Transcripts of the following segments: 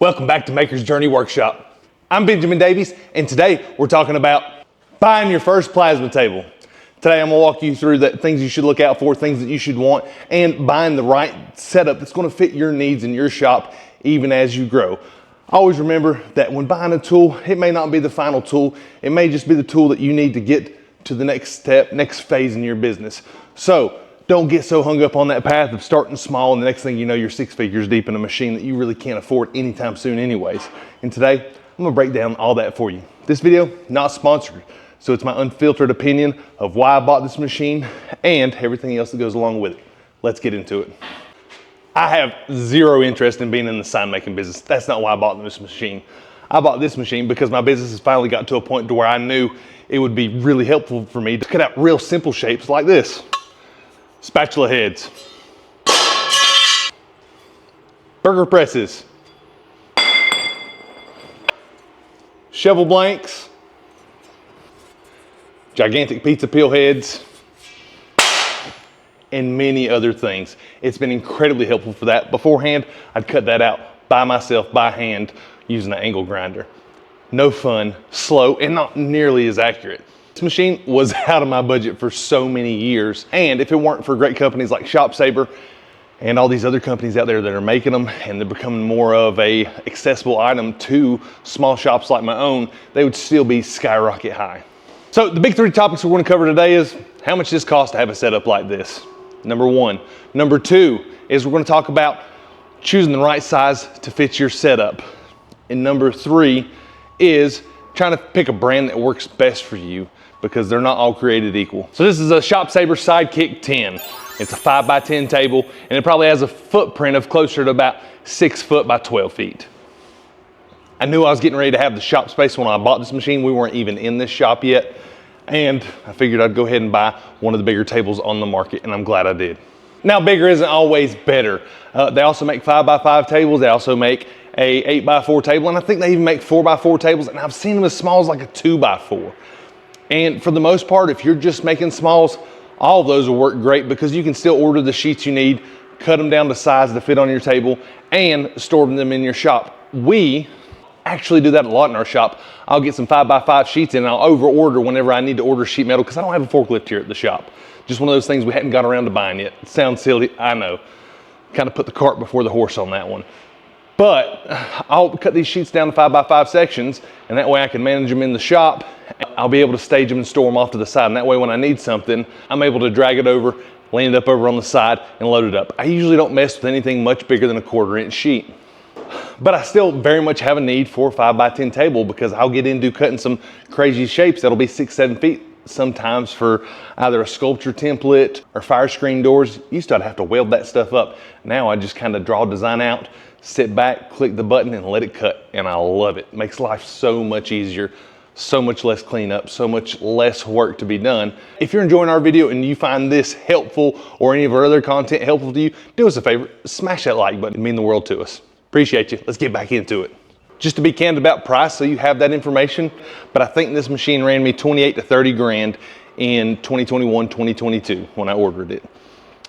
Welcome back to Maker's Journey Workshop. I'm Benjamin Davies, and today we're talking about buying your first plasma table. Today I'm gonna walk you through the things you should look out for, things that you should want, and buying the right setup that's gonna fit your needs in your shop even as you grow. Always remember that when buying a tool, it may not be the final tool. It may just be the tool that you need to get to the next step, next phase in your business. So don't get so hung up on that path of starting small and the next thing you know, you're 6 figures deep in a machine that you really can't afford anytime soon anyways. And today, I'm gonna break down all that for you. This video, not sponsored, so it's my unfiltered opinion of why I bought this machine and everything else that goes along with it. Let's get into it. I have zero interest in being in the sign making business. That's not why I bought this machine. I bought this machine because my business has finally got to a point to where I knew it would be really helpful for me to cut out real simple shapes like this. Spatula heads, burger presses, shovel blanks, gigantic pizza peel heads, and many other things. It's been incredibly helpful for that. Beforehand, I'd cut that out by myself, by hand, using an angle grinder. No fun, slow, and not nearly as accurate. This machine was out of my budget for so many years, and if it weren't for great companies like ShopSaver and all these other companies out there that are making them and they're becoming more of a accessible item to small shops like my own, they would still be skyrocket high. So the big three topics we're going to cover today is how much this costs to have a setup like this. Number one. Number two is we're going to talk about choosing the right size to fit your setup. And number three is trying to pick a brand that works best for you, because they're not all created equal. So this is a ShopSaver Sidekick 10. It's a 5x10 table, and it probably has a footprint of closer to about 6 foot by 12 feet. I knew I was getting ready to have the shop space when I bought this machine. We weren't even in this shop yet, and I figured I'd go ahead and buy one of the bigger tables on the market, and I'm glad I did. Now, bigger isn't always better. They also make 5x5 tables. They also make a 8x4 table, and I think they even make 4x4 tables, and I've seen them as small as like a 2x4. And for the most part, if you're just making smalls, all of those will work great because you can still order the sheets you need, cut them down to size to fit on your table, and store them in your shop. We actually do that a lot in our shop. I'll get some 5x5 sheets in and I'll over order whenever I need to order sheet metal because I don't have a forklift here at the shop. Just one of those things we hadn't got around to buying yet. It sounds silly, I know. Kind of put the cart before the horse on that one. But I'll cut these sheets down to 5x5 sections, and that way I can manage them in the shop. I'll be able to stage them and store them off to the side, and that way when I need something, I'm able to drag it over, land it up over on the side, and load it up. I usually don't mess with anything much bigger than a 1/4 inch sheet. But I still very much have a need for a 5x10 table because I'll get into cutting some crazy shapes that'll be 6-7 feet sometimes for either a sculpture template or fire screen doors. Used to I'd have to weld that stuff up. Now I just kind of draw a design out, sit back, click the button, and let it cut, and I love it. It makes life so much easier, so much less cleanup, so much less work to be done. If you're enjoying our video and you find this helpful or any of our other content helpful to you, do us a favor, smash that like button. It'd mean the world to us. Appreciate you. Let's get back into it. Just to be candid about price, so you have that information, but I think this machine ran me 28 to 30 grand in 2021, 2022 when I ordered it.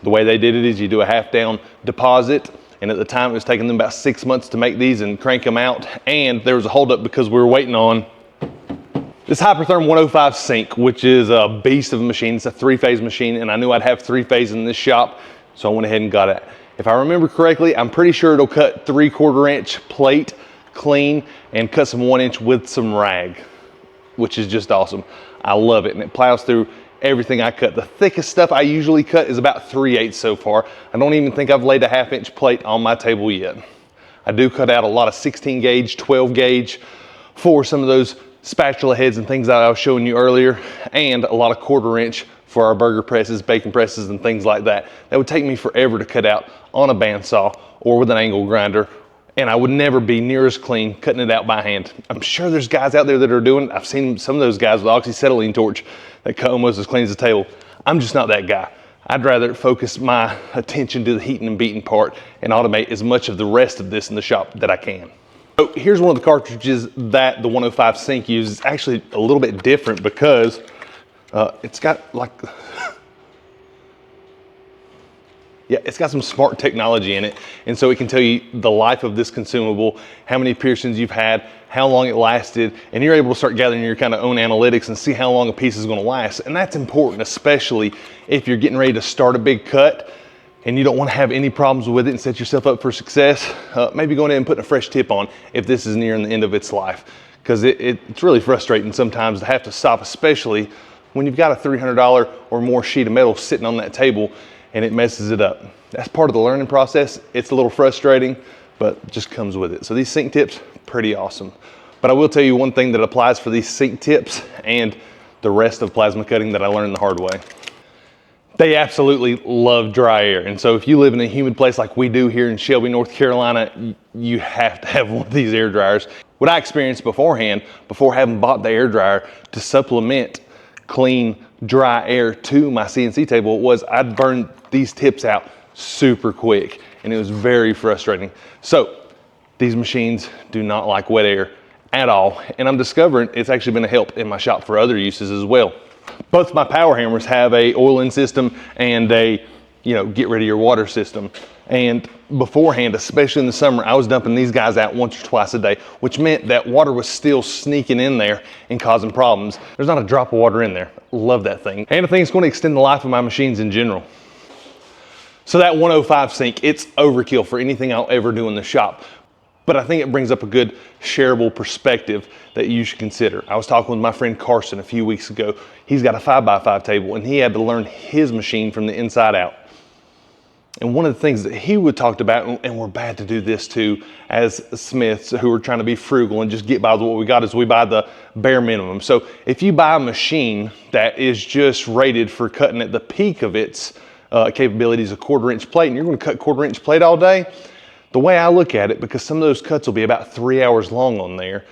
The way they did it is you do a half down deposit, and at the time it was taking them about 6 months to make these and crank them out, and there was a holdup because we were waiting on this Hypertherm 105 sink, which is a beast of a machine. It's a 3-phase machine, and I knew I'd have 3 phases in this shop, so I went ahead and got it. If I remember correctly, I'm pretty sure it'll cut 3/4 inch plate clean and cut some 1 inch with some rag, which is just awesome. I love it, and it plows through everything I cut. The thickest stuff I usually cut is about 3/8 so far. I don't even think I've laid a 1/2 inch plate on my table yet. I do cut out a lot of 16 gauge, 12 gauge for some of those spatula heads and things that I was showing you earlier, and a lot of 1/4 inch for our burger presses, bacon presses, and things like that. That would take me forever to cut out on a bandsaw or with an angle grinder, and I would never be near as clean cutting it out by hand. I'm sure there's guys out there that are doing it. I've seen some of those guys with oxyacetylene torch that cut almost as clean as a table. I'm just not that guy. I'd rather focus my attention to the heating and beating part and automate as much of the rest of this in the shop that I can. So here's one of the cartridges that the 105 sink uses. It's actually a little bit different because it's got like, Yeah, it's got some smart technology in it. And so it can tell you the life of this consumable, how many piercings you've had, how long it lasted, and you're able to start gathering your kind of own analytics and see how long a piece is gonna last. And that's important, especially if you're getting ready to start a big cut and you don't want to have any problems with it and set yourself up for success. Maybe going in and putting a fresh tip on if this is nearing the end of its life. Because it's really frustrating sometimes to have to stop, especially when you've got a $300 or more sheet of metal sitting on that table and it messes it up. That's part of the learning process. It's a little frustrating, but just comes with it. So these sink tips, pretty awesome. But I will tell you one thing that applies for these sink tips and the rest of plasma cutting that I learned the hard way. They absolutely love dry air. And so if you live in a humid place like we do here in Shelby, North Carolina, you have to have one of these air dryers. What I experienced beforehand, before having bought the air dryer to supplement clean, dry air to my CNC table, was I'd burn these tips out super quick and it was very frustrating. So these machines do not like wet air at all. And I'm discovering it's actually been a help in my shop for other uses as well. Both my power hammers have a oiling system and a, get rid of your water system. And beforehand, especially in the summer, I was dumping these guys out once or twice a day, which meant that water was still sneaking in there and causing problems. There's not a drop of water in there. Love that thing. And I think it's going to extend the life of my machines in general. So that 105 sink, it's overkill for anything I'll ever do in the shop. But I think it brings up a good shareable perspective that you should consider. I was talking with my friend Carson a few weeks ago. He's got a 5x5 table and he had to learn his machine from the inside out. And one of the things that he would talk about, and we're bad to do this too, as Smiths who are trying to be frugal and just get by with what we got, is we buy the bare minimum. So if you buy a machine that is just rated for cutting at the peak of its capabilities, a 1/4 inch plate, and you're going to cut 1/4 inch plate all day, the way I look at it, because some of those cuts will be about 3 hours long on there,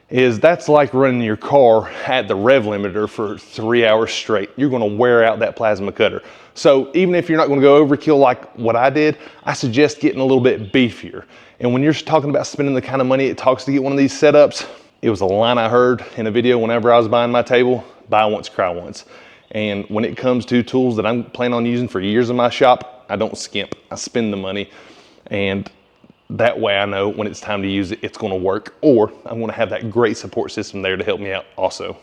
is that's like running your car at the rev limiter for 3 hours straight. You're gonna wear out that plasma cutter. So even if you're not gonna go overkill like what I did, I suggest getting a little bit beefier. And when you're talking about spending the kind of money it talks to get one of these setups, it was a line I heard in a video whenever I was buying my table: buy once, cry once. And when it comes to tools that I'm planning on using for years in my shop, I don't skimp, I spend the money. And that way I know when it's time to use it, it's gonna work, or I'm gonna have that great support system there to help me out also.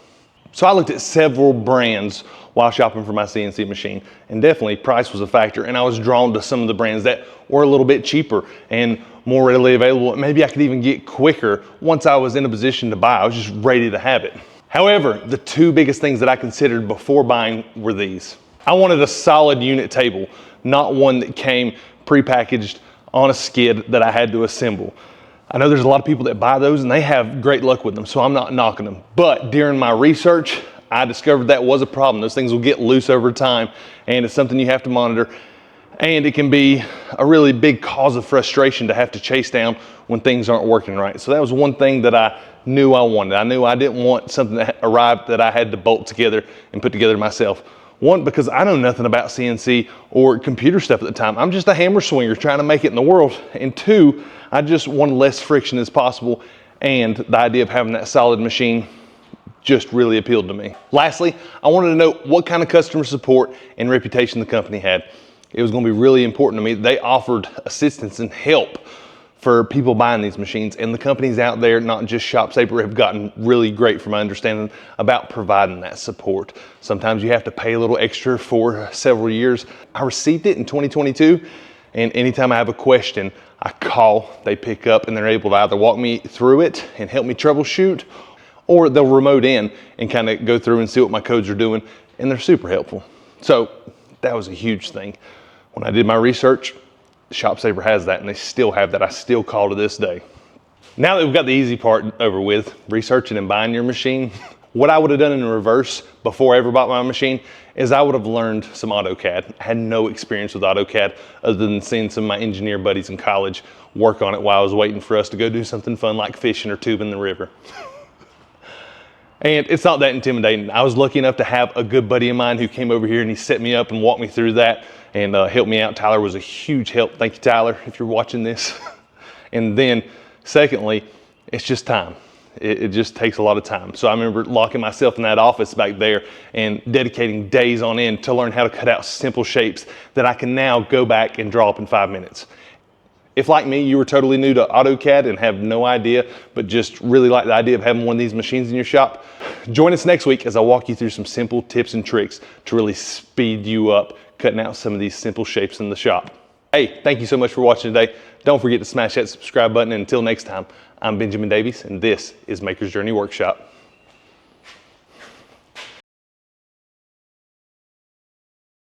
So I looked at several brands while shopping for my CNC machine, and definitely price was a factor, and I was drawn to some of the brands that were a little bit cheaper and more readily available. Maybe I could even get quicker once I was in a position to buy. I was just ready to have it. However, the two biggest things that I considered before buying were these. I wanted a solid unit table, not one that came prepackaged on a skid that I had to assemble. I know there's a lot of people that buy those and they have great luck with them, so I'm not knocking them. But during my research, I discovered that was a problem. Those things will get loose over time, and it's something you have to monitor. And it can be a really big cause of frustration to have to chase down when things aren't working right. So that was one thing that I knew I wanted. I knew I didn't want something that arrived that I had to bolt together and put together myself. One, because I know nothing about CNC or computer stuff at the time. I'm just a hammer swinger trying to make it in the world. And two, I just wanted less friction as possible, and the idea of having that solid machine just really appealed to me. Lastly, I wanted to know what kind of customer support and reputation the company had. It was going to be really important to me. They offered assistance and help for people buying these machines, and the companies out there, not just ShopSaver, have gotten really great, from my understanding, about providing that support. Sometimes you have to pay a little extra for several years. I received it in 2022, and anytime I have a question, I call, they pick up, and they're able to either walk me through it and help me troubleshoot, or they'll remote in and kind of go through and see what my codes are doing, and they're super helpful. So that was a huge thing. When I did my research, ShopSaver has that, and they still have that. I still call to this day. Now that we've got the easy part over with, researching and buying your machine, what I would have done in reverse before I ever bought my machine is I would have learned some AutoCAD. I had no experience with AutoCAD other than seeing some of my engineer buddies in college work on it while I was waiting for us to go do something fun like fishing or tubing the river. And it's not that intimidating. I was lucky enough to have a good buddy of mine who came over here and he set me up and walked me through that and helped me out. Tyler was a huge help. Thank you, Tyler, if you're watching this. And then secondly, it's just time. It just takes a lot of time. So I remember locking myself in that office back there and dedicating days on end to learn how to cut out simple shapes that I can now go back and draw up in 5 minutes. If, like me, you were totally new to AutoCAD and have no idea, but just really like the idea of having one of these machines in your shop, join us next week as I walk you through some simple tips and tricks to really speed you up cutting out some of these simple shapes in the shop. Hey, thank you so much for watching today. Don't forget to smash that subscribe button. And until next time, I'm Benjamin Davies, and this is Maker's Journey Workshop.